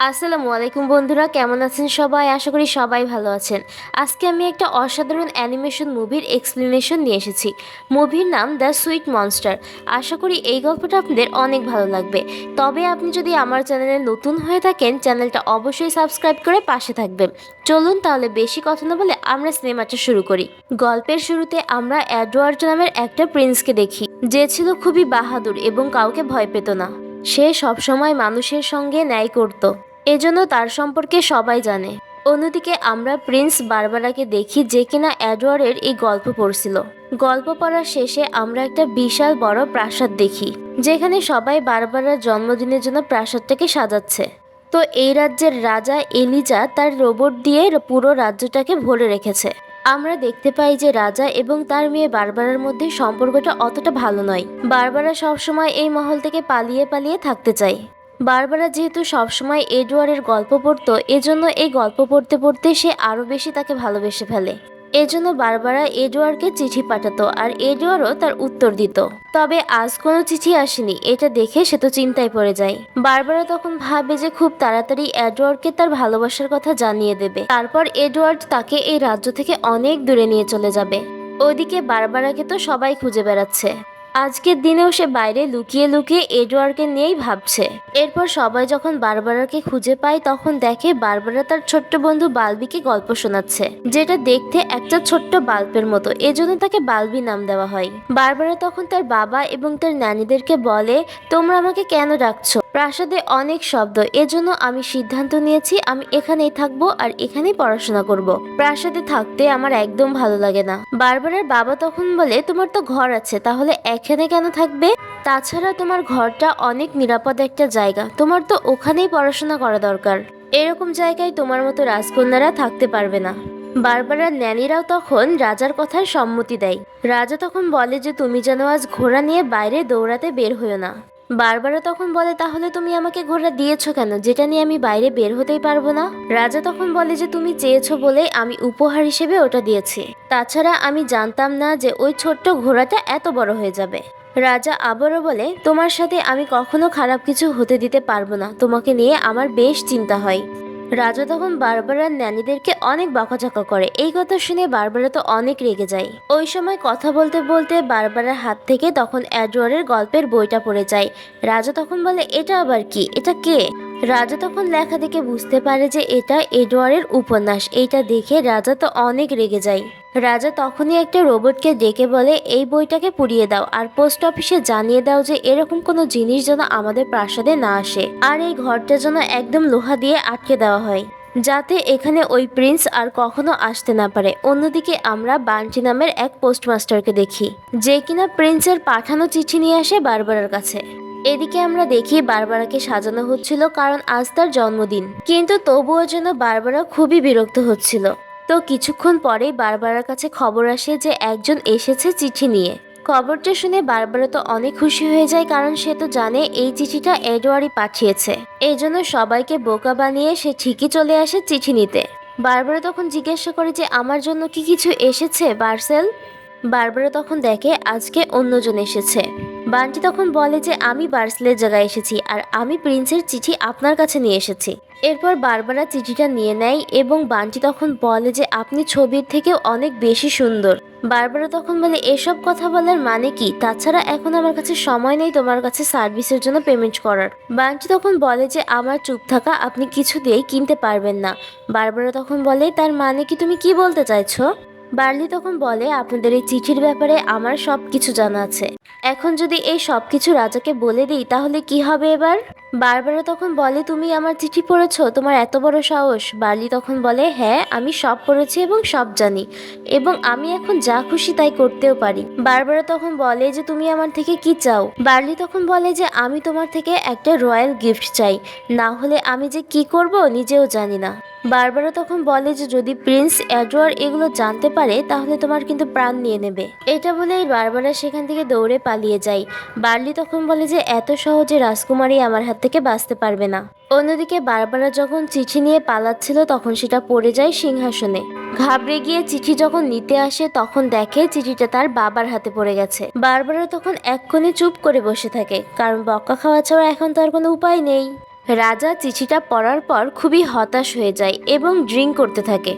আসসালামু আলাইকুম বন্ধুরা, কেমন আছেন সবাই? আশা করি সবাই ভালো আছেন। আজকে আমি একটা অসাধারণ অ্যানিমেশন মুভির এক্সপ্লেনেশন নিয়ে এসেছি। মুভির নাম দ্য সুইট মনস্টার। আশা করি এই গল্পটা আপনাদের অনেক ভালো লাগবে। তবে আপনি যদি আমার চ্যানেলে নতুন হয়ে থাকেন, চ্যানেলটা অবশ্যই সাবস্ক্রাইব করে পাশে থাকবেন। চলুন তাহলে বেশি কথা না বলে আমরা সিনেমাটা শুরু করি। গল্পের শুরুতে আমরা এডওয়ার্ড নামের একটা প্রিন্সকে দেখি, যে ছিল খুবই বাহাদুর এবং কাউকে ভয় পেত না। সে সবসময় মানুষের সঙ্গে ন্যায় করত, এজন্য তার সম্পর্কে সবাই জানে। অন্যদিকে আমরা প্রিন্স বারবারাকে দেখি, যে কিনা এডওয়ার্ডের এই গল্প পড়ছিল। গল্প পড়ার শেষে আমরা একটা বিশাল বড় প্রাসাদ দেখি, যেখানে সবাই বারবারার জন্মদিনের জন্য প্রাসাদটাকে সাজাচ্ছে। তো এই রাজ্যের রাজা এলিজা তার রোবট দিয়ে পুরো রাজ্যটাকে ভরে রেখেছে। আমরা দেখতে পাই যে রাজা এবং তার মেয়ে বারবারার মধ্যে সম্পর্কটা অতটা ভালো নয়। বারবারা সবসময় এই মহল থেকে পালিয়ে পালিয়ে থাকতে চায়। বারবারা যেহেতু সবসময় এডওয়ার্ডের গল্প পড়তো, এজন্য এই গল্প পড়তে পড়তে সে আরও বেশি তাকে ভালোবেসে ফেলে। এজন্য বারবারা এডওয়ার্ডকে চিঠি পাঠাতো আর এডওয়ার্ডও তার উত্তর দিত। তবে আজ কোনো চিঠি আসেনি, এটা দেখে সে তো চিন্তায় পড়ে যায়। বারবারা তখন ভাবে যে খুব তাড়াতাড়ি এডওয়ার্ডকে তার ভালোবাসার কথা জানিয়ে দেবে, তারপর এডওয়ার্ড তাকে এই রাজ্য থেকে অনেক দূরে নিয়ে চলে যাবে। ওইদিকে বারবারাকে তো সবাই খুঁজে বেড়াচ্ছে। আজকের দিনেও সে বাইরে লুকিয়ে লুকিয়ে এডওয়ার্ডকে নিয়েই ভাবছে। এরপর সবাই যখন বারবারাকে খুঁজে পায়, তখন দেখে বারবারা তার ছোট্ট বন্ধু বালবিকে গল্প শোনাচ্ছে, যেটা দেখতে একটা ছোট্ট বাল্বের মতো, এজন্য তাকে বালবি নাম দেওয়া হয়। বারবারা তখন তার বাবা এবং তার নানীদেরকে বলে, তোমরা আমাকে কেন ডাকছো? প্রাসাদে অনেক শব্দ, এজন্য আমি সিদ্ধান্ত নিয়েছি আমি এখানেই থাকবো আর এখানেই পড়াশোনা করব। প্রাসাদে থাকতে আমার একদম ভালো লাগে না। বারবারার বাবা তখন বলে, তোমার তো ঘর আছে, তাহলে এখানে কেন থাকবে? তাছাড়া তোমার ঘরটা অনেক নিরাপদ একটা জায়গা, তোমার তো ওখানেই পড়াশোনা করা দরকার। এরকম জায়গায় তোমার মতো রাজকন্যারা থাকতে পারবে না। বারবারার ন্যানিরাও তখন রাজার কথায় সম্মতি দেয়। রাজা তখন বলে যে তুমি যেন আজ ঘোড়া নিয়ে বাইরে দৌড়াতে বের হইও না। বারবারা তখন বলে, তাহলে তুমি আমাকে ঘোড়া দিয়েছো কেন, যেটা নিয়ে আমি বাইরে বের হতেই পারবো না? রাজা তখন বলে যে তুমি চেয়েছো বলে আমি উপহার হিসেবে ওটা দিয়েছি। তাছাড়া আমি জানতাম না যে ওই ছোট্ট ঘোড়াটা এত বড় হয়ে যাবে। রাজা আবারও বলে, তোমার সাথে আমি কখনো খারাপ কিছু হতে দিতে পারবো না, তোমাকে নিয়ে আমার বেশ চিন্তা হয়। রাজা তখন বারবারার ন্যানিদেরকে অনেক বকাঝকা করে। এই কথা শুনে বারবারা তো অনেক রেগে যায়। ওই সময় কথা বলতে বলতে বারবারার হাত থেকে তখন এডওয়ার্ডের গল্পের বইটা পড়ে যায়। রাজা তখন বলে, এটা আবার কি? এটা কে? রাজা তখন লেখা দেখে বুঝতে পারে যে এটা এডওয়ার্ডের উপন্যাস। এইটা দেখে রাজা তো অনেক রেগে যায়। রাজা তখনই একটা রোবটকে ডেকে বলে, এই বইটাকে পুড়িয়ে দাও আর পোস্ট অফিসে জানিয়ে দাও যে এরকম কোনো জিনিস যেন আমাদের প্রাসাদে না আসে, আর এই ঘরটা যেন একদম লোহা দিয়ে আটকে দেওয়া হয়, যাতে এখানে ওই প্রিন্স আর কখনো আসতে না পারে। অন্যদিকে আমরা বান্টি নামের এক পোস্টমাস্টারকে দেখি, যে কিনা প্রিন্সের পাঠানো চিঠি নিয়ে আসে বারবারার কাছে। এদিকে আমরা দেখি বারবারাকে সাজানো হচ্ছিল, কারণ আজ তার জন্মদিন, কিন্তু তবুও যেন বারবারা খুবই বিরক্ত হচ্ছিল। তো কিছুক্ষণ পরেই বারবারার কাছে খবর আসে যে একজন এসেছে চিঠি নিয়ে। খবরটা শুনে বারবারা তো অনেক খুশি হয়ে যায়, কারণ সে তো জানে এই চিঠিটা এডওয়ার্ডই পাঠিয়েছে। এই জন্য সবাইকে বোকা বানিয়ে সে ঠিকই চলে আসে চিঠি নিতে। বারবারা তখন জিজ্ঞাসা করে যে আমার জন্য কি কিছু এসেছে বার্সেল? বারবারা তখন দেখে আজকে অন্যজন এসেছে। বান্টি তখন বলে যে আমি বার্সেলের জায়গায় এসেছি আর আমি প্রিন্সের চিঠি আপনার কাছে নিয়ে এসেছি। এরপর বারবারা চিঠিটা নিয়ে নেয় এবং বান্টি তখন বলে যে আপনি ছবির থেকেও অনেক বেশি সুন্দর। বারবারা তখন বলে, এসব কথা বলার মানে কি? তাছাড়া এখন আমার কাছে সময় নেই তোমার কাছে সার্ভিসের জন্য পেমেন্ট করার। বান্টি তখন বলে যে আমার চুপ থাকা আপনি কিছু দিয়েই কিনতে পারবেন না। বারবারা তখন বলে, তার মানে কি? তুমি কি বলতে চাইছো? বার্লি তখন বলে, আপনাদের এই চিঠির ব্যাপারে আমার সব কিছু জানা আছে। এখন যদি এই সব কিছু রাজাকে বলে দিই তাহলে কি হবে এবার? বারবারা তখন বলে, তুমি আমার চিঠি পড়েছো? তোমার এত বড় সাহস? বার্লি তখন বলে, হ্যাঁ আমি সব পড়েছি এবং সব জানি, এবং আমি এখন যা খুশি তাই করতেও পারি। বারবারা তখন বলে যে তুমি আমার থেকে কি চাও? বার্লি তখন বলে যে আমি তোমার থেকে একটা রয়্যাল গিফট চাই, না হলে আমি যে কি করব নিজেও জানি না। বারবারা তখন বলে যে যদি প্রিন্স এডওয়ার্ড এগুলো জানতে পারে তাহলে তোমার কিন্তু প্রাণ নিয়ে নেবে। এটা বলেই বারবারা সেখান থেকে দৌড়ে পালিয়ে যায়। বার্লি তখন বলে যে এত সহজে রাজকুমারী আমার হাত থেকে বাঁচতে পারবে না। অন্যদিকে বারবারা যখন চিঠি নিয়ে পালাচ্ছিল তখন সেটা পড়ে যায় সিংহাসনে। ঘাবড়ে গিয়ে চিঠি যখন নিতে আসে তখন দেখে চিঠিটা তার বাবার হাতে পড়ে গেছে। বারবারা তখন এক কোণে চুপ করে বসে থাকে, কারণ বকা খাওয়া ছাড়া এখন তার কোনো উপায় নেই। রাজা চিঠিটা পড়ার পর খুবই হতাশ হয়ে যায় এবং ড্রিঙ্ক করতে থাকে।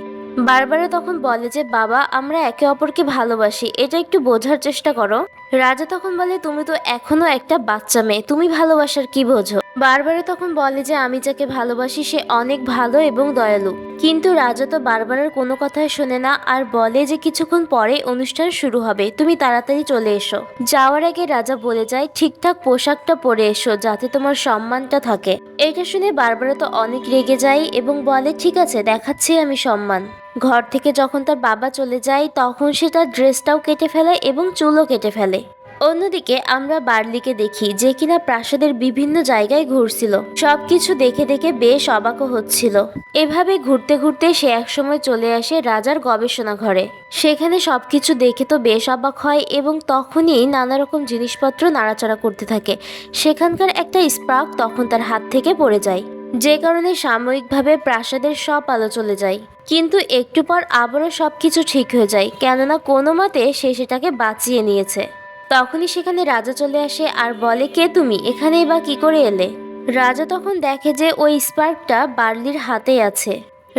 বারবারা তখন বলে যে বাবা, আমরা একে অপরকে ভালোবাসি, এটা একটু বোঝার চেষ্টা করো। রাজা তখন বলে তুমি তো এখনো একটা বাচ্চা মেয়ে, তুমি ভালোবাসার কি বোঝো? বারবারা তখন বলে যে আমি যাকে ভালোবাসি সে অনেক ভালো এবং দয়ালু। কিন্তু রাজা তো বারবারার কোনো কথাই শোনে না আর বলে যে কিছুক্ষণ পরে অনুষ্ঠান শুরু হবে, তুমি তাড়াতাড়ি চলে এসো। যাওয়ার আগে রাজা বলে যায় ঠিকঠাক পোশাকটা পরে এসো যাতে তোমার সম্মানটা থাকে। এটা শুনে বারবারা তো অনেক রেগে যায় এবং বলে ঠিক আছে, দেখাচ্ছি আমি সম্মান। ঘর থেকে যখন তার বাবা চলে যায় তখন সে তার ড্রেসটাও কেটে ফেলে এবং চুলও কেটে ফেলে। অন্যদিকে আমরা বার্লিকে দেখি যে কিনা প্রাসাদের বিভিন্ন জায়গায় ঘুরছিল, সবকিছু দেখে দেখে বেশ অবাকও হচ্ছিল। এভাবে ঘুরতে ঘুরতে সে একসময় চলে আসে রাজার গবেষণা ঘরে। সেখানে সবকিছু দেখে তো বেশ অবাক হয় এবং তখনই নানা রকম জিনিসপত্র নাড়াচাড়া করতে থাকে। সেখানকার একটা স্পার্ক তখন তার হাত থেকে পড়ে যায়, যে কারণে সাময়িকভাবে প্রাসাদের সব আলো চলে যায়। কিন্তু একটু পর আবারও সবকিছু ঠিক হয়ে যায়, কেননা কোনো মতে সে সেটাকে বাঁচিয়ে নিয়েছে। তখনই সেখানে রাজা চলে আসে আর বলে কে তুমি, এখানেই বা কি করে এলে? রাজা তখন দেখে যে ওই স্পার্কটা বার্লির হাতেই আছে।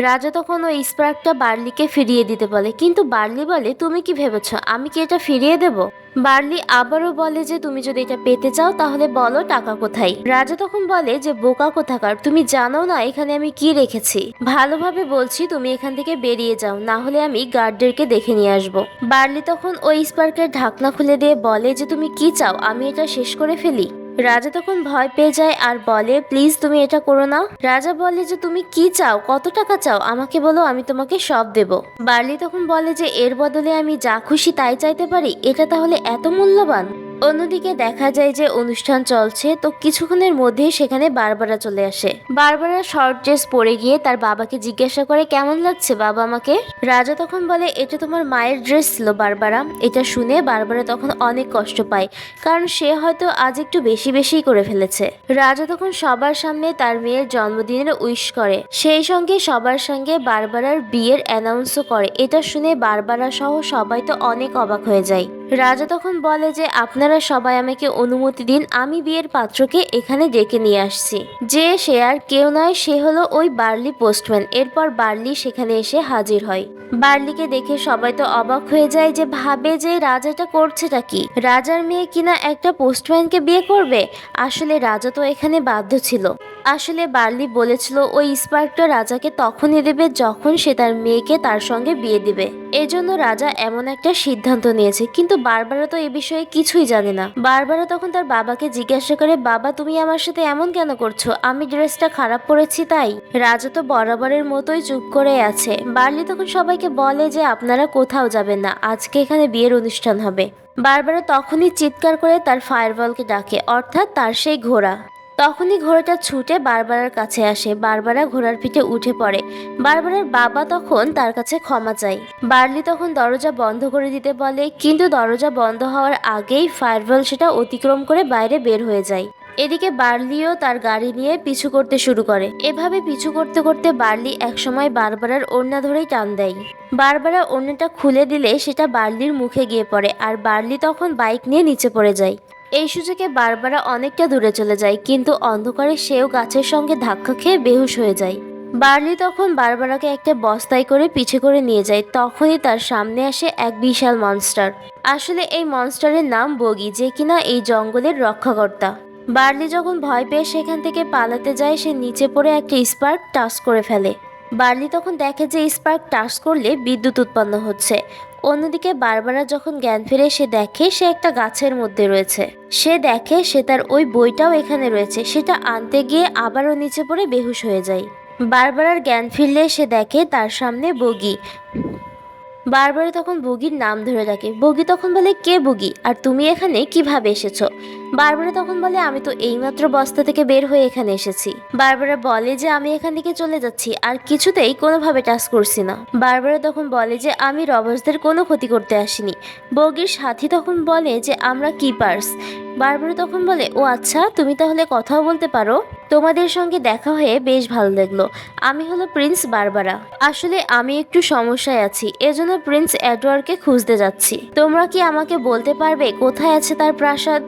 রাজা তখন ওই স্পার্কটা বার্লিকে ফিরিয়ে দিতে বলে, কিন্তু বার্লি বলে তুমি কি ভেবেছ আমি কি এটা ফিরিয়ে দেব? বার্লি আবারও বলে যে তুমি যদি এটা পেতে চাও তাহলে বলো টাকা কোথায়। রাজা তখন বলে যে বোকা কোথাকার, তুমি জানো না এখানে আমি কি রেখেছি? ভালোভাবে বলছি তুমি এখান থেকে বেরিয়ে যাও, না হলে আমি গার্ডদেরকে দেখে নিয়ে আসবো। বার্লি তখন ওই স্পার্কের ঢাকনা খুলে দিয়ে বলে যে তুমি কি চাও আমি এটা শেষ করে ফেলি? রাজা তখন ভয় পেয়ে যায় আর বলে প্লিজ তুমি এটা করো না। রাজা বলে যে তুমি কি চাও, কত টাকা চাও, আমাকে বলো, আমি তোমাকে সব দেব। বার্লি তখন বলে যে এর বদলে আমি যা খুশি তাই চাইতে পারি, এটা তাহলে এত মূল্যবান? অন্যদিকে দেখা যায় যে অনুষ্ঠান চলছে, তো কিছুক্ষণের মধ্যেই সেখানে বারবারা চলে আসে। বারবারা শর্ট ড্রেস পরে গিয়ে তার বাবাকে জিজ্ঞাসা করে কেমন লাগছে বাবা আমাকে? রাজা তখন বলে এটা তোমার মায়ের ড্রেস ছিল বারবারা। এটা শুনে বারবারা তখন অনেক কষ্ট পায়, কারণ সে হয়তো আজ একটু বেশি বেশি করে ফেলেছে। রাজা তখন সবার সামনে তার মেয়ের জন্মদিনের উইশ করে, সেই সঙ্গে সবার সঙ্গে বারবারার বিয়ের অ্যানাউন্সও করে। এটা শুনে বারবারা সহ সবাই তো অনেক অবাক হয়ে যায়। রাজা তখন বলে যে আপনারা সবাই আমাকে অনুমতি দিন, আমি বিয়ের পাত্রকে এখানে ডেকে নিয়ে আসছি। যে সে আর কেউ নয়, সে হলো ওই বার্লি পোস্টম্যান। এরপর বার্লি সেখানে এসে হাজির হয়। বার্লিকে দেখে সবাই তো অবাক হয়ে যায়, যে ভাবে যে রাজাটা করছেটা কি, রাজার মেয়ে কিনা একটা পোস্টম্যানকে বিয়ে করবে। আসলে রাজা তো এখানে বাধ্য ছিল। আসলে বার্লি বলেছিল ওই স্পার্কটা রাজাকে তখনই দেবে যখন সে তার মেয়েকে তার সঙ্গে বিয়ে দিবে। এজন্য রাজা এমন একটা সিদ্ধান্ত নিয়েছে। কিন্তু বারবারা তো এ বিষয়ে কিছুই জানে না। বারবারা তখন তার বাবাকে জিজ্ঞাসা করে বাবা তুমি আমার সাথে এমন কেন করছো, আমি ড্রেসটা খারাপ পরেছি তাই? রাজা তো বরাবরের মতোই চুপ করে আছে। বার্লি তখন সবাইকে বলে যে আপনারা কোথাও যাবেন না, আজকে এখানে বিয়ের অনুষ্ঠান হবে। বারবারা তখনই চিৎকার করে তার ফায়ারবলকে ডাকে, অর্থাৎ তার সেই ঘোড়া। তখনই ঘোড়াটা ছুটে বারবারার কাছে আসে। বারবারা ঘোড়ার পিঠে উঠে পড়ে। বারবারার বাবা তখন তার কাছে ক্ষমা চায়। বার্লি তখন দরজা বন্ধ করে দিতে বলে, কিন্তু দরজা বন্ধ হওয়ার আগেই ফায়ারবল সেটা অতিক্রম করে বাইরে বের হয়ে যায়। এদিকে বার্লিও তার গাড়ি নিয়ে পিছু করতে শুরু করে। এভাবে পিছু করতে করতে বার্লি একসময় বারবারার ওড়না ধরেই টান দেয়। বারবারা ওড়নাটা খুলে দিলে সেটা বার্লির মুখে গিয়ে পড়ে আর বার্লি তখন বাইক নিয়ে নিচে পড়ে যায়। এই সুযোগে বারবারা অনেকটা দূরে চলে যায়, কিন্তু অন্ধকারে সেও গাছের সঙ্গে ধাক্কা খেয়ে বেহুশ হয়ে যায়। বার্লি তখন বারবারাকে একটা বস্তায় করে পিছে করে নিয়ে যায়। তখনই তার সামনে আসে এক বিশাল মনস্টার। আসলে এই মনস্টারের নাম বগি, যে কিনা এই জঙ্গলের রক্ষাকর্তা। বার্লি যখন ভয় পেয়ে সেখান থেকে পালাতে যায়, সে নিচে পড়ে একটা স্পার্ক টাচ করে ফেলে। বার্লি তখন দেখে যে স্পার্ক টাচ করলে বিদ্যুৎ উৎপন্ন হচ্ছে। অন্যদিকে বারবারা যখন জ্ঞান ফিরে সে দেখে সে একটা গাছের মধ্যে রয়েছে। সে দেখে সে তার ওই বইটাও এখানে রয়েছে। সেটা আনতে গিয়ে আবারও নিচে পড়ে বেহুশ হয়ে যায়। বারবারার জ্ঞান ফিরলে সে দেখে তার সামনে বগি। বারবারা তখন বগির নাম ধরে ডাকে। বগি তখন বলে কে বগি, আর তুমি এখানে কিভাবে এসেছো? বারবারা তখন বলে আমি তো এইমাত্র বস্তা থেকে বের হয়ে এখানে এসেছি। বারবারা বলে যে আমি এখান থেকে চলে যাচ্ছি আর কিছুতেই কোনোভাবে টাচ করছি না। বারবারা তখন বলে যে আমি রবার্সদের কোনো ক্ষতি করতে আসিনি। বগির সাথী তখন বলে যে আমরা কিপার্স। বারবারা তখন বলে ও আচ্ছা, তুমি তাহলে কথাও বলতে পারো। তোমাদের সঙ্গে দেখা হয়ে বেশ ভালো লাগলো। আমি হলো প্রিন্স বারবারা। আসলে আমি একটু সমস্যায় আছি, এজন্য প্রিন্স এডওয়ার্ডকে খুঁজতে যাচ্ছি। তোমরা কি আমাকে বলতে পারবে কোথায় আছে তার প্রাসাদ?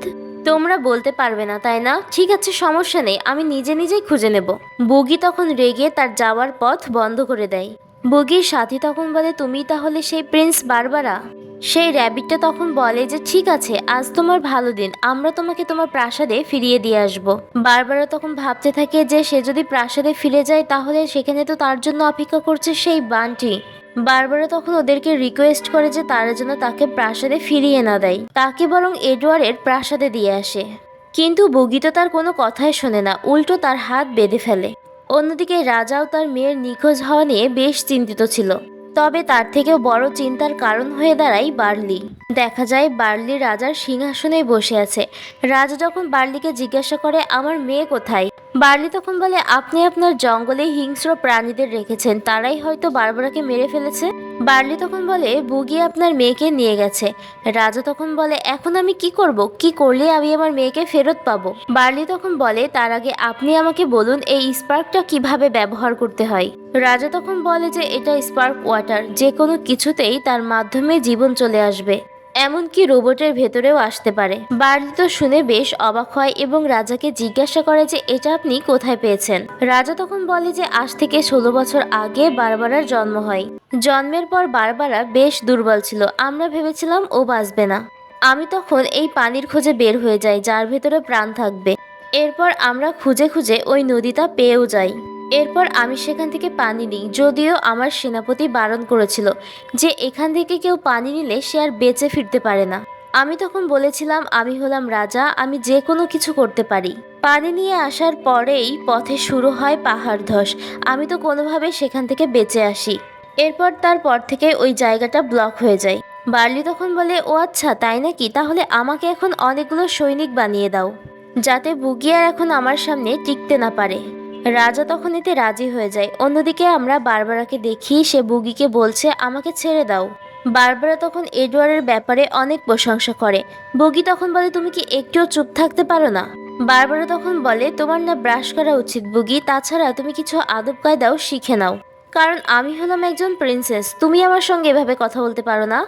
তোমরা বলতে পারবে না তাই না? ঠিক আছে, সমস্যা নেই, আমি নিজে নিজেই খুঁজে নেব। বুগি তখন রেগে তার যাওয়ার পথ বন্ধ করে দেয়। বুগির সাথী তখন বলে, তুমি তাহলে সেই প্রিন্স বারবারা? সেই র্যাবিটটা তখন বলে যে ঠিক আছে, আজ তোমার ভালো দিন, আমরা তোমাকে তোমার প্রাসাদে ফিরিয়ে দিয়ে আসব। বারবারা তখন ভাবতে থাকে যে সে যদি প্রাসাদে ফিরে যায় তাহলে সেখানে তো তার জন্য অপেক্ষা করছে সেই বানটি। বারবারা তখন ওদেরকে রিকোয়েস্ট করে যে তারা যেন তাকে প্রাসাদে ফিরিয়ে না দেয়, তাকে বরং এডওয়ার্ডের প্রাসাদে দিয়ে আসে। কিন্তু বুগি তো তার কোনো কথাই শোনে না, উল্টো তার হাত বেঁধে ফেলে। অন্যদিকে রাজাও তার মেয়ের নিখোঁজ হওয়া নিয়ে বেশ চিন্তিত ছিল। তবে তার থেকেও বড় চিন্তার কারণ হয়ে দাঁড়ায় বার্লি। দেখা যায় বার্লি রাজার সিংহাসনে বসে আছে। রাজা যখন বার্লিকে জিজ্ঞাসা করে, আমার মেয়ে কোথায়? বার্লি তখন বলে, আপনি আপনার জঙ্গলে হিংস্র প্রাণীদের রেখেছেন, তারাই হয়তো বারবারাকে মেরে ফেলেছে। বার্লি তখন বলে, বুগি আপনার মেয়েকে নিয়ে গেছে। রাজা তখন বলে, এখন আমি কি করব? কি করলে আমি আমার মেয়েকে ফেরত পাবো? বার্লি তখন বলে, তার আগে আপনি আমাকে বলুন এই স্পার্কটা কিভাবে ব্যবহার করতে হয়। রাজা তখন বলে যে এটা স্পার্ক ওয়াটার, যে কোনো কিছুতেই তার মাধ্যমে জীবন চলে আসবে, এমনকি রোবটের ভেতরেও আসতে পারে। বার্লি তো শুনে বেশ অবাক হয় এবং রাজাকে জিজ্ঞাসা করে যে এটা আপনি কোথায় পেয়েছেন। রাজা তখন বলে যে আজ থেকে 16 বছর আগে বারবারার জন্ম হয়। জন্মের পর বারবারা বেশ দুর্বল ছিল, আমরা ভেবেছিলাম ও বাঁচবে না। আমি তখন এই পানির খোঁজে বের হয়ে যাই যার ভেতরে প্রাণ থাকবে। এরপর আমরা খুঁজে খুঁজে ওই নদীটা পেয়েও যাই। এরপর আমি সেখান থেকে পানি নিই, যদিও আমার সেনাপতি বারণ করেছিল যে এখান থেকে কেউ পানি নিলে সে আর বেঁচে ফিরতে পারে না। আমি তখন বলেছিলাম আমি হলাম রাজা, আমি যে কোনো কিছু করতে পারি। পানি নিয়ে আসার পরেই পথে শুরু হয় পাহাড় ধস। আমি তো কোনোভাবে সেখান থেকে বেঁচে আসি। এরপর তারপর থেকে ওই জায়গাটা ব্লক হয়ে যায়। বার্লি তখন বলে, ও আচ্ছা তাই নাকি, তাহলে আমাকে এখন অনেকগুলো সৈনিক বানিয়ে দাও, যাতে বুগি আর এখন আমার সামনে টিকতে না পারে। রাজা তখন এতে রাজি হয়ে যায়। অন্যদিকে আমরা বারবারাকে দেখি সে বুগিকে বলছে, আমাকে ছেড়ে দাও। বারবারা তখন এডওয়ার্ডের ব্যাপারে অনেক প্রশংসা করে। বুগি তখন বলে, তুমি কি একটুও চুপ থাকতে পারো না? বারবারা তখন বলে, তোমার না ব্রাশ করা উচিত বুগি, তাছাড়া তুমি কিছু আদব কায়দাও শিখে নাও, কারণ আমি হলাম একজন প্রিন্সেস, তুমি আমার সঙ্গে এভাবে কথা বলতে পারো না।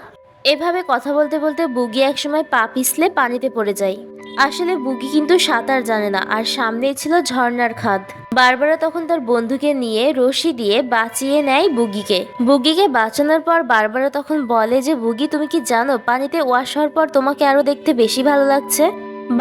এভাবে কথা বলতে বলতে বুগি একসময় পা পিছলে পানিতে পড়ে যায়। আসলে বুগি কিন্তু সাঁতার জানে না, আর সামনেই ছিল ঝর্ণার খাদ। বারবারা তখন তার বন্ধুকে নিয়ে রশি দিয়ে বাঁচিয়ে নেয় বুগিকে। বুগিকে বাঁচানোর পর বারবারা তখন বলে যে বুগি, তুমি কি জানো পানিতে ওয়াশ হওয়ার পর তোমাকে আরো দেখতে বেশি ভালো লাগছে?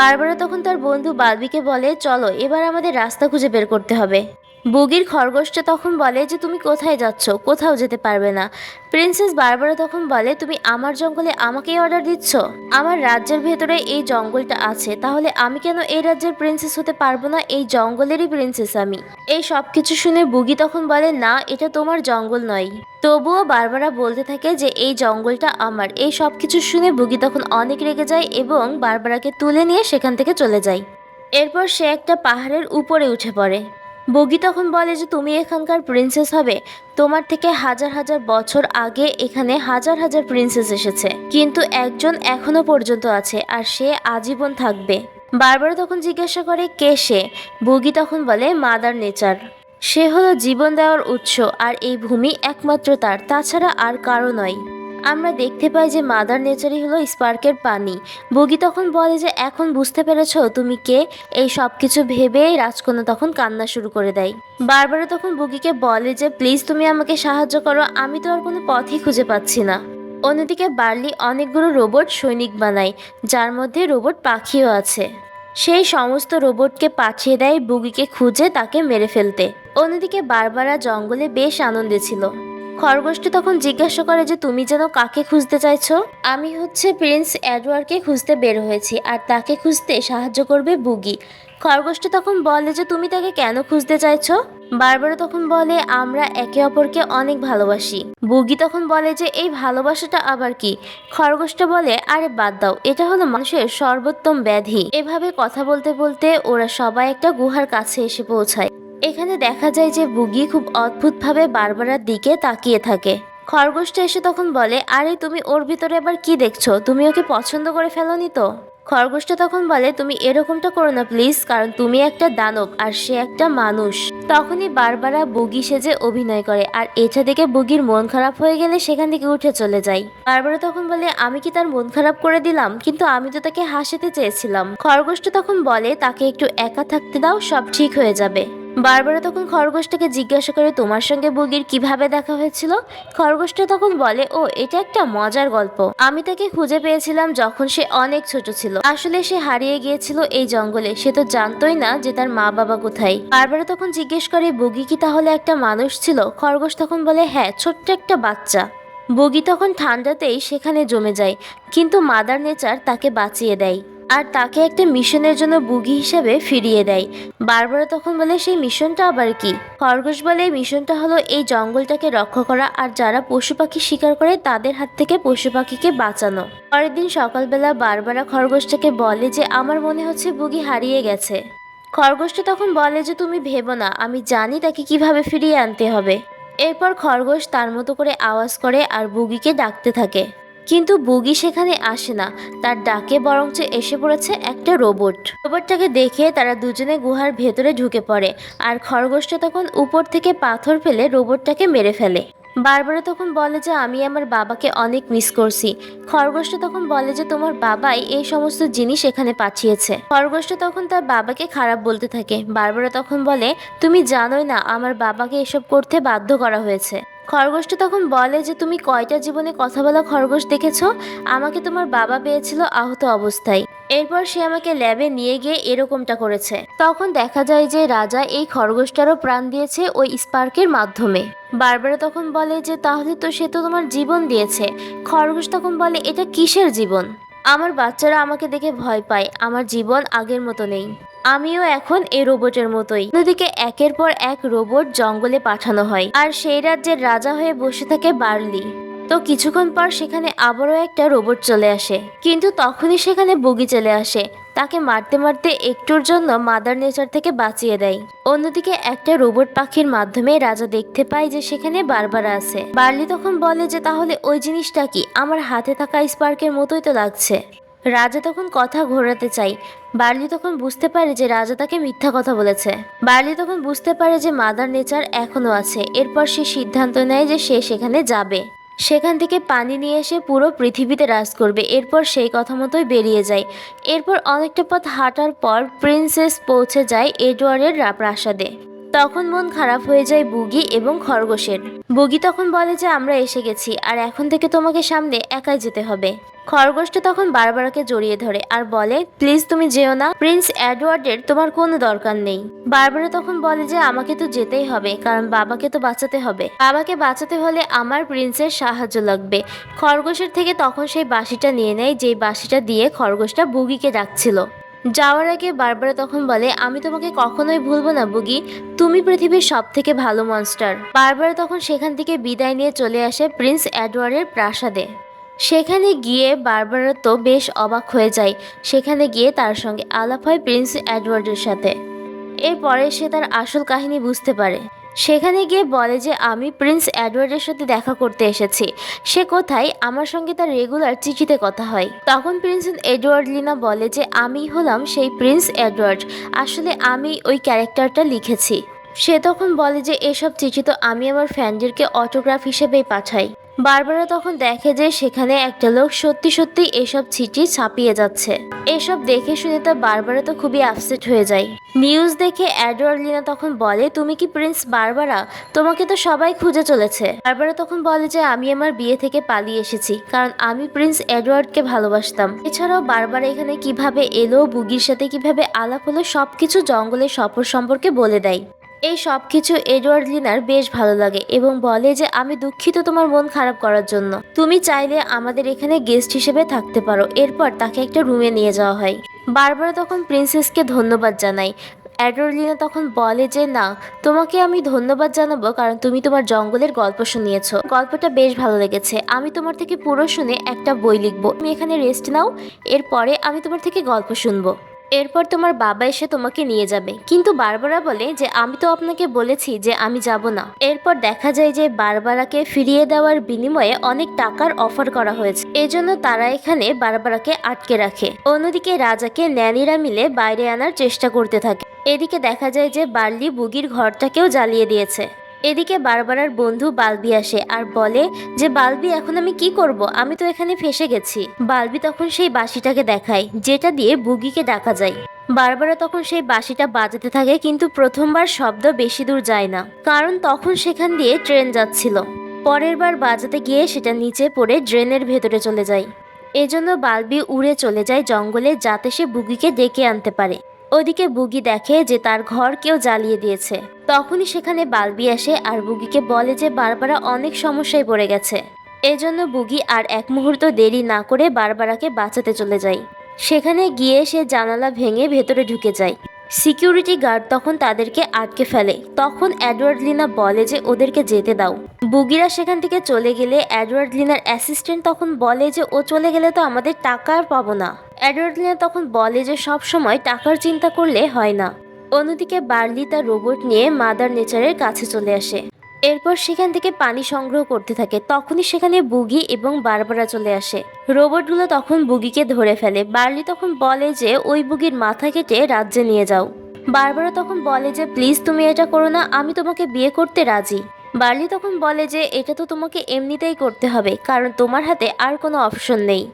বারবারা তখন তার বন্ধু বালবিকে বলে, চলো এবার আমাদের রাস্তা খুঁজে বের করতে হবে। বুগির খরগোশটা তখন বলে যে তুমি কোথায় যাচ্ছ? কোথাও যেতে পারবে না। প্রিন্সেস বারবারা তখন বলে, তুমি আমার জঙ্গলে আমাকেই অর্ডার দিচ্ছ? আমার রাজ্যের ভেতরে এই জঙ্গলটা আছে, তাহলে আমি কেন এই রাজ্যের প্রিন্সেস হতে পারবো না? এই জঙ্গলেরই প্রিন্সেস আমি। এই সব কিছু শুনে বুগি তখন বলে, না এটা তোমার জঙ্গল নয়। তবুও বারবারা বলতে থাকে যে এই জঙ্গলটা আমার। এই সব কিছু শুনে বুগি তখন অনেক রেগে যায় এবং বারবারাকে তুলে নিয়ে সেখান থেকে চলে যায়। এরপর সে একটা পাহাড়ের উপরে উঠে পড়ে। বগি তখন বলে যে তুমি এখানকার প্রিন্সেস হবে? তোমার থেকে হাজার হাজার বছর আগে এখানে হাজার হাজার প্রিন্সেস এসেছে, কিন্তু একজন এখনো পর্যন্ত আছে আর সে আজীবন থাকবে। বারবার তখন জিজ্ঞাসা করে কে সে? বগি তখন বলে মাদার নেচার। সে হলো জীবন দেওয়ার উৎস, আর এই ভূমি একমাত্র তার, তাছাড়া আর কারো নয়। আমরা দেখতে পাই যে মাদার নেচারই হলো স্পার্কের পানি। বগি তখন বলে যে এখন বুঝতে পেরেছো তুমি কে? এই সব কিছু ভেবে রাজকন্যা তখন কান্না শুরু করে দেয়। বারবার তখন বগিকে বলে যে প্লিজ তুমি আমাকে সাহায্য করো, আমি তো আর কোনো পথই খুঁজে পাচ্ছি না। অন্যদিকে বার্লি অনেকগুলো রোবট সৈনিক বানায়, যার মধ্যে রোবট পাখিও আছে। সেই সমস্ত রোবটকে পাঠিয়ে দেয় বুগিকে খুঁজে তাকে মেরে ফেলতে। অন্যদিকে বারবারা জঙ্গলে বেশ আনন্দে ছিল। খরগোশটি তখন জিজ্ঞাসা করে যে তুমি যেন কাকে খুঁজতে চাইছো? আমি হচ্ছে প্রিন্স এডওয়ার্ডকে খুঁজতে বের হয়েছি, আর তাকে খুঁজতে সাহায্য করবে বুগি। খরগোশটি তখন বলে যে তুমি তাকে কেন খুঁজতে চাইছো? বারবার তখন বলে আমরা একে অপরকে অনেক ভালোবাসি। বুগি তখন বলে যে এই ভালোবাসাটা আবার কি? খরগোশটা বলে আরে বাদ দাও, এটা হলো মানুষের সর্বোত্তম ব্যাধি। এভাবে কথা বলতে বলতে ওরা সবাই একটা গুহার কাছে এসে পৌঁছায়। এখানে দেখা যায় যে বুগি খুব অদ্ভুতভাবে বারবারার দিকে তাকিয়ে থাকে। খরগোশটা এসে তখন বলে আরে তুমি ওর ভিতরে আবার কি দেখছো? তুমি ওকে পছন্দ করে ফেলোনি তো? খরগোশটা তখন বলে তুমি এরকমটা করো না প্লিজ, কারণ তুমি একটা দানব আর সে একটা মানুষ। তখনই বারবারা বুগি সেজে অভিনয় করে, আর এটা দেখে বুগির মন খারাপ হয়ে গেলে সেখান থেকে উঠে চলে যায়। বারবারা তখন বলে, আমি কি তার মন খারাপ করে দিলাম? কিন্তু আমি তো তাকে হাসাতে চেয়েছিলাম। খরগোশটা তখন বলে, তাকে একটু একা থাকতে দাও, সব ঠিক হয়ে যাবে। বারবারা তখন খরগোশটাকে জিজ্ঞাসা করে, তোমার সঙ্গে বুগির কিভাবে দেখা হয়েছিল? খরগোশটা তখন বলে, ও এটা একটা মজার গল্প। আমি তাকে খুঁজে পেয়েছিলাম যখন সে অনেক ছোট ছিল। আসলে সে হারিয়ে গিয়েছিল এই জঙ্গলে, সে তো জানতোই না যে তার মা বাবা কোথায়। বারবারা তখন জিজ্ঞেস করে, বুগি কি তাহলে একটা মানুষ ছিল? খরগোশ তখন বলে, হ্যাঁ, ছোট্ট একটা বাচ্চা। বুগি তখন ঠান্ডাতেই সেখানে জমে যায়, কিন্তু মাদার নেচার তাকে বাঁচিয়ে দেয় আর তাকে একটা মিশনের জন্য বুগি হিসেবে ফিরিয়ে দেয়। বারবারা তখন বলে, সেই মিশনটা আবার কি? খরগোশ বলে, এই মিশনটা হলো এই জঙ্গলটাকে রক্ষা করা আর যারা পশু পাখি শিকার করে তাদের হাত থেকে পশু পাখিকে বাঁচানো। পরের দিন সকালবেলা বারবারা খরগোশটাকে বলে যে, আমার মনে হচ্ছে বুগি হারিয়ে গেছে। খরগোশটা তখন বলে যে, তুমি ভেবো না, আমি জানি তাকে কিভাবে ফিরিয়ে আনতে হবে। এরপর খরগোশ তার মতো করে আওয়াজ করে আর বুগিকে ডাকতে থাকে, কিন্তু বুগি সেখানে আসে না। তার ডাকে বরঞ্চ এসে পড়েছে একটা রোবটটাকে দেখে তারা দুজনে গুহার ভেতরে ঢুকে পড়ে, আর খরগোশটা তখন উপর থেকে পাথর ফেলে রোবটটাকে মেরে ফেলে। বারবারা তখন বলে যে, আমি আমার বাবাকে অনেক মিস করছি। খরগোশটা তখন বলে যে, তোমার বাবাই এই সমস্ত জিনিস এখানে পাঠিয়েছে। খরগোশটা তখন তার বাবাকে খারাপ বলতে থাকে। বারবারা তখন বলে, তুমি জানোই না আমার বাবাকে এসব করতে বাধ্য করা হয়েছে। খরগোশটা তখন বলে যে, তুমি কয়টা জীবনে কথা বলা খরগোশ দেখেছো? আমাকে তোমার বাবা পেয়েছিল আহত অবস্থায়, এরপর সে আমাকে ল্যাবে নিয়ে গিয়ে এরকমটা করেছে। তখন দেখা যায় যে রাজা এই খরগোশটারও প্রাণ দিয়েছে ওই স্পার্কের মাধ্যমে। বারবারা তখন বলে যে, তাহলে তো সে তো তোমার জীবন দিয়েছে। খরগোশ তখন বলে, এটা কিসের জীবন? আমার বাচ্চারা আমাকে দেখে ভয় পায়, আমার জীবন আগের মতো নেই। আমিও এখন এই রোবটের মতোই। অন্যদিকে একের পর এক রোবট জঙ্গলে পাঠানো হয়, আর সেই রাজ্যের রাজা হয়ে বসে থাকে বার্লি। তো কিছুক্ষণ পর সেখানে আবারও একটা রোবট চলে আসে, কিন্তু তখনই সেখানে বুগি চলে আসে। তাকে মারতে মারতে একটুর জন্য মাদার নেচার থেকে বাঁচিয়ে দেয়। অন্যদিকে একটা রোবট পাখির মাধ্যমে রাজা দেখতে পায় যে সেখানে বারবারা আছে। বার্লি তখন বলে যে, তাহলে ওই জিনিসটা কি? আমার হাতে থাকা স্পার্কের মতোই তো লাগছে। রাজা তখন কথা ঘোরাতে চাই। বার্লি তখন বুঝতে পারে যে রাজা তাকে মিথ্যা কথা বলেছে। বার্লি তখন বুঝতে পারে যে মাদার নেচার এখনো আছে। এরপর সে সিদ্ধান্ত নেয় যে সে সেখানে যাবে, সেখান থেকে পানি নিয়ে এসে পুরো পৃথিবীতে রাজ করবে। এরপর সেই কথা মতোই বেরিয়ে যায়। এরপর অনেকটা পথ হাঁটার পর প্রিন্সেস পৌঁছে যায় এডওয়ার্ডের প্রাসাদে। তখন মন খারাপ হয়ে যায় বুগি এবং খরগোশের। বুগি তখন বলে যে, আমরা এসে গেছি, আর এখন থেকে তোমাকে সামনে একাই যেতে হবে। খরগোশটা তখন বারবারাকে জড়িয়ে ধরে আর বলে, প্লিজ তুমি যেও না, প্রিন্স এডওয়ার্ডের তোমার কোনো দরকার নেই। বারবারা তখন বলে যে, আমাকে তো যেতেই হবে, কারণ বাবাকে তো বাঁচাতে হবে। বাবাকে বাঁচাতে হলে আমার প্রিন্সের সাহায্য লাগবে। খরগোশের থেকে তখন সেই বাঁশিটা নিয়ে নেয়, যেই বাঁশিটা দিয়ে খরগোশটা বুগিকে ডাকছিল। যাওয়ার আগে বারবারা তখন বলে, আমি তোমাকে কখনোই ভুলবো না বুগি, তুমি পৃথিবীর সব থেকে ভালো মনস্টার। বারবারা তখন সেখান থেকে বিদায় নিয়ে চলে আসে প্রিন্স এডওয়ার্ডের প্রাসাদে। সেখানে গিয়ে বারবারা তো বেশ অবাক হয়ে যায়। সেখানে গিয়ে তার সঙ্গে আলাপ হয় প্রিন্স এডওয়ার্ডের সাথে। এরপরে সে তার আসল কাহিনী বুঝতে পারে। সেখানে গিয়ে বলে যে, আমি প্রিন্স এডওয়ার্ডের সাথে দেখা করতে এসেছি। সে কোথায়? আমার সঙ্গে তার রেগুলার চিঠিতে কথা হয়। তখন প্রিন্স এডওয়ার্ড লিনা বলে যে, আমি হলাম সেই প্রিন্স এডওয়ার্ড, আসলে আমি ওই ক্যারেক্টারটা লিখেছি। সে তখন বলে যে, এসব চিঠি তো আমি আমার ফ্যানদেরকে অটোগ্রাফ হিসেবেই পাঠাই। বারবারা তখন দেখে যে সেখানে একটা লোক সত্যি সত্যি এসব চিঠি ছাপিয়ে যাচ্ছে। এসব দেখে শুনে তো বারবারা তো খুবই আপসেট হয়ে যায়। নিউজ দেখে এডওয়ার্ড লিনা তখন বলে, তুমি কি প্রিন্স বারবারা? তোমাকে তো সবাই খুঁজে চলেছে। বারবারা তখন বলে যে, আমি আমার বিয়ে থেকে পালিয়ে এসেছি, কারণ আমি প্রিন্স এডওয়ার্ডকে ভালোবাসতাম। এছাড়াও বারবারা এখানে কিভাবে এলো, বুগির সাথে কিভাবে আলাপ হলো, সবকিছু জঙ্গলের সফর সম্পর্কে বলে দেয়। এই সব কিছু এডওয়ার্ড লিনার বেশ ভালো লাগে এবং বলে যে, আমি দুঃখিত তোমার মন খারাপ করার জন্য, তুমি চাইলে আমাদের এখানে গেস্ট হিসেবে থাকতে পারো। এরপর তাকে একটা রুমে নিয়ে যাওয়া হয়। বারবারা তখন প্রিন্সেসকে ধন্যবাদ জানায়। এডওয়ার্ড লিনা তখন বলে যে, না, তোমাকে আমি ধন্যবাদ জানাবো কারণ তুমি তোমার জঙ্গলের গল্প শুনিয়েছো, গল্পটা বেশ ভালো লেগেছে। আমি তোমার থেকে পুরো শুনে একটা বই লিখবো, তুমি এখানে রেস্ট নাও, এরপরে আমি তোমার থেকে গল্প শুনবো। এরপর তোমার বাবা এসে তোমাকে নিয়ে যাবে। কিন্তু বারবারা বলে যে, আমি তো আপনাকে বলেছি যে আমি যাব না। এরপর দেখা যায় যে বারবারাকে ফিরিয়ে দেওয়ার বিনিময়ে অনেক টাকার অফার করা হয়েছে, এজন্য তারা এখানে বারবারাকে আটকে রাখে। অন্যদিকে রাজাকে ন্যানিরা মিলে বাইরে আনার চেষ্টা করতে থাকে। এদিকে দেখা যায় যে বার্লি বুগির ঘরটাকেও জ্বালিয়ে দিয়েছে। এদিকে বারবারার বন্ধু বালবি আসে আর বলে যে বালবি, এখন আমি কি করব, আমি তো এখানে ফেসে গেছি। বালবি তখন সেই বাঁশিটাকে দেখায় যেটা দিয়ে বুগিকে ডাকা যায়। বারবারা তখন সেই বাঁশিটা বাজাতে থাকে, কিন্তু প্রথমবার শব্দ বেশি দূর যায় না, কারণ তখন সেখান দিয়ে ট্রেন যাচ্ছিল। পরের বার বাজাতে গিয়ে সেটা নিচে পড়ে ড্রেনের ভেতরে চলে যায়। এজন্য বালবি উড়ে চলে যায় জঙ্গলে, যাতে সে বুগিকে ডেকে আনতে পারে। ওদিকে বুগি দেখে যে তার ঘর কেউ জ্বালিয়ে দিয়েছে। তখনই সেখানে বালবি আসে আর বুগিকে বলে যে বারবারা অনেক সমস্যায় পড়ে গেছে। এজন্য বুগি আর এক মুহূর্ত দেরি না করে বারবারাকে বাঁচাতে চলে যায়। সেখানে গিয়ে সে জানালা ভেঙে ভেতরে ঢুকে যায়। সিকিউরিটি গার্ড তখন তাদেরকে আটকে ফেলে। তখন এডওয়ার্ড লিনা বলে যে ওদেরকে যেতে দাও। বুগিরা সেখান থেকে চলে গেলে এডওয়ার্ড লিনার অ্যাসিস্ট্যান্ট তখন বলে যে ও চলে গেলে তো আমাদের টাকা আর পাবো না। এডওয়ার্ড লিনা তখন বলে যে সব সময় টাকার চিন্তা করলে হয় না। অন্যদিকে বার্লি তার রোবট নিয়ে মাদার নেচারের কাছে চলে আসে। এরপর সেখান থেকে পানি সংগ্রহ করতে থাকে। তখনই সেখানে বুগি এবং বারবারা চলে আসে। রোবটগুলো তখন বুগিকে ধরে ফেলে। বার্লি তখন বলে যে ওই বুগির মাথা কেটে রাজ্যে নিয়ে যাও। বারবারা তখন বলে যে প্লিজ তুমি এটা করো না, আমি তোমাকে বিয়ে করতে রাজি। বার্লি তখন বলে যে এটা তো তোমাকে এমনিতেই করতে হবে, কারণ তোমার হাতে আর কোনো অপশন নেই।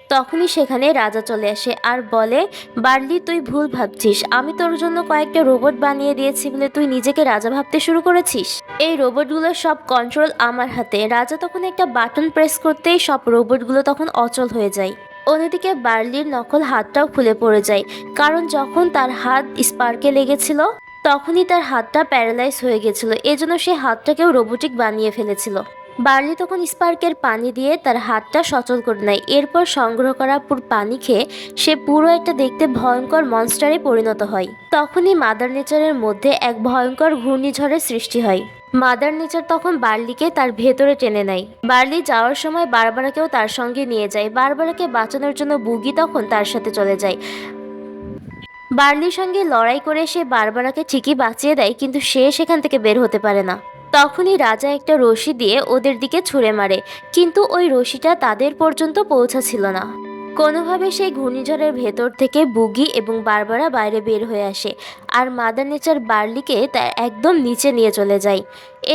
তখনই সেখানে রাজা চলে আসে আর বলে বার্লি, তুই ভুল ভাবছিস, আমি তোর জন্য কয়েকটা রোবট বানিয়ে দিয়েছি বলে তুই নিজেকে রাজা ভাবতে শুরু করেছিস। এই রোবটগুলোর সব কন্ট্রোল আমার হাতে। রাজা তখন একটা বাটন প্রেস করতেই সব রোবটগুলো তখন অচল হয়ে যায়। অন্যদিকে বার্লির নকল হাতটাও খুলে পড়ে যায়, কারণ যখন তার হাত স্পার্কে লেগেছিল তখনই তার হাতটা প্যারালাইজ হয়ে গেছিল। এজন্য সে হাতটাকেও রোবোটিক বানিয়ে ফেলেছিল। বার্লি তখন স্পার্কের পানি দিয়ে তার হাতটা সচল করে নেয়। এরপর সংগ্রহ করা পানি খেয়ে সে পুরো একটা দেখতে ভয়ঙ্কর মনস্টারে পরিণত হয়। তখনই মাদার নেচারের মধ্যে এক ভয়ঙ্কর ঘূর্ণিঝড়ের সৃষ্টি হয়। মাদার নেচার তখন বার্লিকে তার ভেতরে টেনে নেয়। বার্লি যাওয়ার সময় বারবারাকেও তার সঙ্গে নিয়ে যায়। বারবারাকে বাঁচানোর জন্য বুগি তখন তার সাথে চলে যায়। বার্লির সঙ্গে লড়াই করে সে বারবারাকে ঠিকই বাঁচিয়ে দেয়, কিন্তু সে সেখান থেকে বের হতে পারে না। তখনই রাজা একটা রশি দিয়ে ওদের দিকে ছুঁড়ে মারে, কিন্তু ওই রশিটা তাদের পর্যন্ত পৌঁছাছিল না। কোনোভাবে সেই ঘূর্ণিঝড়ের ভেতর থেকে বুগি এবং বারবারা বাইরে বের হয়ে আসে আর মাদার নেচার বার্লিকে তার একদম নিচে নিয়ে চলে যায়।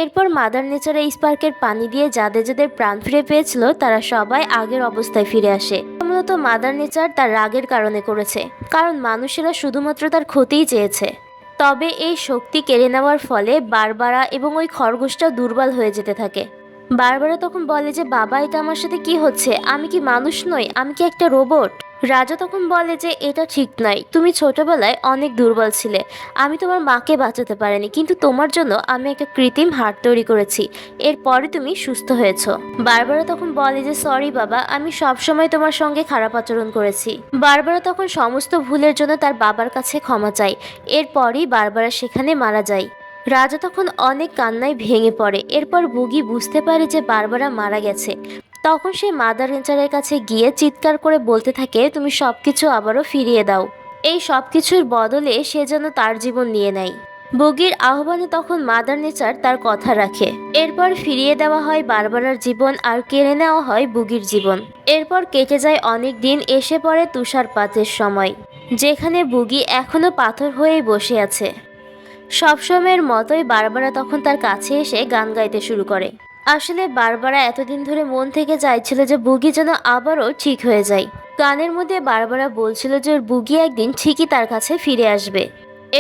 এরপর মাদার নেচার এই স্পার্কের পানি দিয়ে যাদের যাদের প্রাণ ফিরে পেয়েছিল তারা সবাই আগের অবস্থায় ফিরে আসে। মূলত মাদার নেচার তার রাগের কারণে করেছে, কারণ মানুষেরা শুধুমাত্র তার ক্ষতিই চেয়েছে। তবে এই শক্তি কেড়ে নেওয়ার ফলে বারবারা এবং ওই খরগোশটা দুর্বল হয়ে যেতে থাকে। বারবারা তখন বলে যে বাবা, এটা আমার সাথে কি হচ্ছে, আমি কি মানুষ নই, আমি কি একটা রোবট? রাজা তখন বলে যে এটা ঠিক নয়, তুমি ছোটবেলায় অনেক দুর্বল ছিলে, আমি তোমার মাকে বাঁচাতে পারিনি, কিন্তু তোমার জন্য আমি একটা কৃত্রিম হাড় তৈরি করেছি, এরপরে তুমি সুস্থ হয়েছো। বারবারা তখন বলে যে সরি বাবা, আমি সবসময় তোমার সঙ্গে খারাপ আচরণ করেছি। বারবারা তখন সমস্ত ভুলের জন্য তার বাবার কাছে ক্ষমা চায়। এরপরই বারবারা সেখানে মারা যায়। রাজা তখন অনেক কান্নায় ভেঙে পড়ে। এরপর বুগি বুঝতে পারে যে বারবারা মারা গেছে। তখন সে মাদার নেচারের কাছে গিয়ে চিৎকার করে বলতে থাকে তুমি সবকিছু আবারও ফিরিয়ে দাও। এই সবকিছুর বদলে সে যেন তার জীবন নিয়ে নেয়। বুগির আহ্বানে তখন মাদার নেচার তার কথা রাখে। এরপর ফিরিয়ে দেওয়া হয় বারবারার জীবন আর কেড়ে নেওয়া হয় বুগির জীবন। এরপর কেটে যায় অনেক দিন। এসে পড়ে তুষারপাতের সময়, যেখানে বুগি এখনো পাথর হয়েই বসে আছে। সবসময়ের মতোই বারবারা তখন তার কাছে এসে গান গাইতে শুরু করে। আসলে বারবারা এতদিন ধরে মন থেকে চাইছিল যে বুগি যেন আবারও ঠিক হয়ে যায়। গানের মধ্যে বারবারা বলছিল যে ওর বুগি একদিন ঠিকই তার কাছে ফিরে আসবে।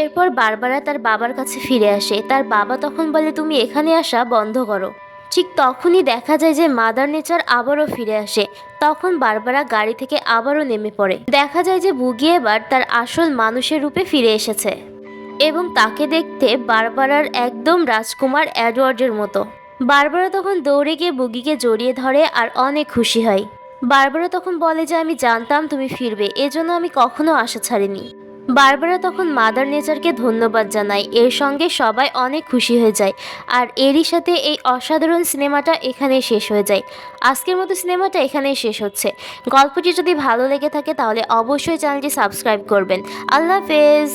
এরপর বারবারা তার বাবার কাছে ফিরে আসে। তার বাবা তখন বলে তুমি এখানে আসা বন্ধ করো। ঠিক তখনই দেখা যায় যে মাদার নেচার আবারও ফিরে আসে। তখন বারবারা গাড়ি থেকে আবারও নেমে পড়ে। দেখা যায় যে বুগি এবার তার আসল মানুষের রূপে ফিরে এসেছে এবং তাকে দেখতে বারবারার একদম রাজকুমার এডওয়ার্ডের মতো। বারবারা তখন দৌড়ে গিয়ে বুগিকে জড়িয়ে ধরে আর অনেক খুশি হয়। বারবারা তখন বলে যে আমি জানতাম তুমি ফিরবে, এজন্য আমি কখনো আশা ছাড়িনি। বারবারা তখন মাদার নেচারকে ধন্যবাদ জানায়। এর সঙ্গে সবাই অনেক খুশি হয়ে যায় আর এরই সাথে এই অসাধারণ সিনেমাটা এখানেই শেষ হয়ে যায়। আজকের মতো সিনেমাটা এখানেই শেষ হচ্ছে। গল্পটি যদি ভালো লেগে থাকে তাহলে অবশ্যই চ্যানেলটি সাবস্ক্রাইব করবেন। আল্লাহ হাফেজ।